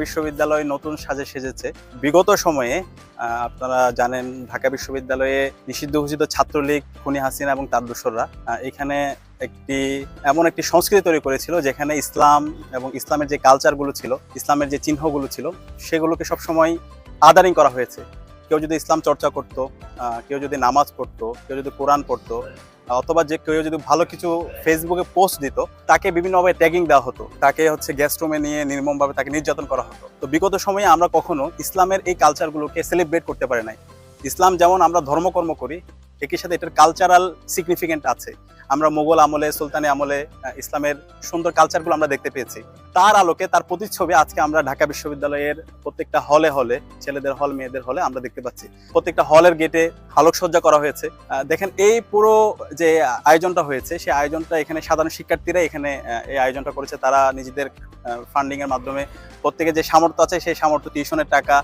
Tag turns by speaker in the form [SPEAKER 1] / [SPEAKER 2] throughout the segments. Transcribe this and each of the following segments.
[SPEAKER 1] বিশ্ববিদ্যালয় নতুন সাজে সেজেছে। বিগত সময়ে আপনারা জানেন ঢাকা বিশ্ববিদ্যালয়ে নিষিদ্ধ ঘোষিত ছাত্রলীগ, খুনি হাসিনা এবং তার দোসররা এখানে এমন একটি সংস্কৃতি তৈরি করেছিল যেখানে ইসলাম এবং ইসলামের যে কালচারগুলো ছিল, ইসলামের যে চিহ্নগুলো ছিল, সেগুলোকে সবসময় আদারিং করা হয়েছে। কেউ যদি ইসলাম চর্চা করতো, কেউ যদি নামাজ পড়তো, কেউ যদি কোরআন পড়তো, অথবা যে কেউ যদি ভালো কিছু ফেসবুকে পোস্ট দিত, তাকে বিভিন্নভাবে ট্যাগিং দেওয়া হতো, তাকে গেস্ট রুমে নিয়ে নির্মমভাবে তাকে নির্যাতন করা হতো। তো বিগত সময়ে আমরা কখনো ইসলামের এই কালচারগুলোকে সেলিব্রেট করতে পারি নাই। ইসলাম যেমন আমরা ধর্মকর্ম করি, একই সাথে এটার কালচারাল সিগনিফিকেন্ট আছে। আমরা মোগল আমলে, সুলতানি আমলে ইসলামের সুন্দর কালচারগুলো আমরা দেখতে পেয়েছি। তার আলোকে, তার প্রতিচ্ছবি আজকে আমরা ঢাকা বিশ্ববিদ্যালয়ের প্রত্যেকটা হলে হলে, ছেলেদের হল, মেয়েদের হলে আমরা দেখতে পাচ্ছি। প্রত্যেকটা হলের গেটে আলোকসজ্জা করা হয়েছে। দেখেন, এই পুরো যে আয়োজনটা হয়েছে, সেই আয়োজনটা এখানে সাধারণ শিক্ষার্থীরা এখানে এই আয়োজনটা করেছে। তারা নিজেদের ফান্ডিং এর মাধ্যমে প্রত্যেকে যে সামর্থ্য আছে, সেই সামর্থ্য, টিউশনের টাকা,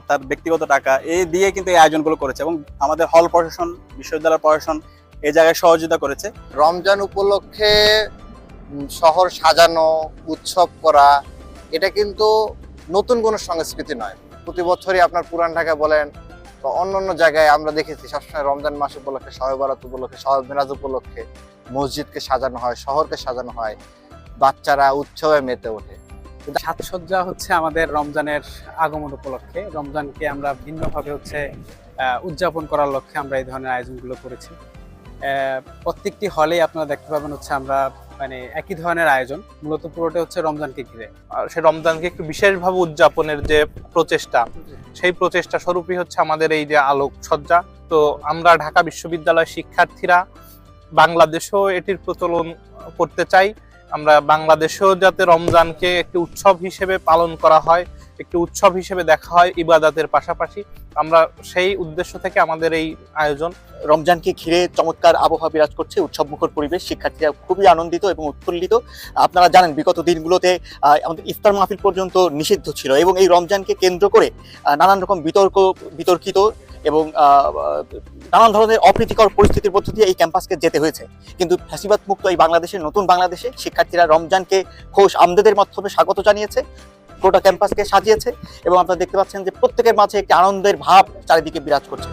[SPEAKER 1] তার ব্যক্তিগত টাকা এই দিয়ে কিন্তু এই আয়োজনগুলো করেছে। এবং আমাদের হল প্রশাসন, বিশ্ববিদ্যালয় প্রশাসন এই জায়গায় সহযোগিতা করেছে।
[SPEAKER 2] রমজান উপলক্ষে শহর সাজানো, উৎসব করা, এটা কিন্তু নতুন কোনো সংস্কৃতি নয়। প্রতি বছরই আপনার পুরান ঢাকা বলেন বা অন্যান্য জায়গায় আমরা দেখেছি সবসময় রমজান মাস উপলক্ষে, শবে বরাত উপলক্ষে, শবে মিরাজ উপলক্ষে মসজিদকে সাজানো হয়, শহরকে সাজানো হয়, বাচ্চারা উৎসবে মেতে ওঠে।
[SPEAKER 3] সাজসজ্জা হচ্ছে আমাদের রমজানের আগমন উপলক্ষে, রমজানকে আমরা ভিন্নভাবে উদযাপন করার লক্ষ্যে আমরা এই ধরনের আয়োজনগুলো করেছি। প্রত্যেকটি হলেই আপনারা দেখতে পাবেন আমরা একই ধরনের আয়োজন, মূলত পুরোটা রমজানকে ঘিরে।
[SPEAKER 4] আর সেই রমজানকে একটু বিশেষভাবে উদযাপনের যে প্রচেষ্টা, সেই প্রচেষ্টা স্বরূপই আমাদের এই যে আলোকসজ্জা। তো আমরা ঢাকা বিশ্ববিদ্যালয়ের শিক্ষার্থীরা বাংলাদেশেও এটির প্রচলন করতে চাই। আমরা বাংলাদেশেও যাতে রমজানকে একটি উৎসব হিসেবে পালন করা হয়, একটি উৎসব হিসেবে দেখা হয় ইবাদতের পাশাপাশি, আমরা সেই উদ্দেশ্য থেকে আমাদের এই আয়োজন।
[SPEAKER 5] রমজানকে ঘিরে চমৎকার আবহাওয়া বিরাজ করছে, উৎসব মুখর পরিবেশ, শিক্ষার্থীরা খুবই আনন্দিত এবং উৎফুল্লিত। আপনারা জানেন বিগত দিনগুলোতে আমাদের ইফতার মাহফিল পর্যন্ত নিষিদ্ধ ছিল এবং এই রমজানকে কেন্দ্র করে নানান রকম বিতর্কিত এবং নানান ধরনের অপ্রীতিকর পরিস্থিতির মধ্য দিয়ে এই ক্যাম্পাসকে যেতে হয়েছে। কিন্তু ফ্যাসিবাদ মুক্ত এই বাংলাদেশের, নতুন বাংলাদেশে শিক্ষার্থীরা রমজানকে খোশ আমদেদের মাধ্যমে স্বাগত জানিয়েছে, গোটা ক্যাম্পাসকে সাজিয়েছে এবং আপনারা দেখতে পাচ্ছেন যে প্রত্যেকের মাঝে একটি আনন্দের ভাব চারিদিকে বিরাজ করছে।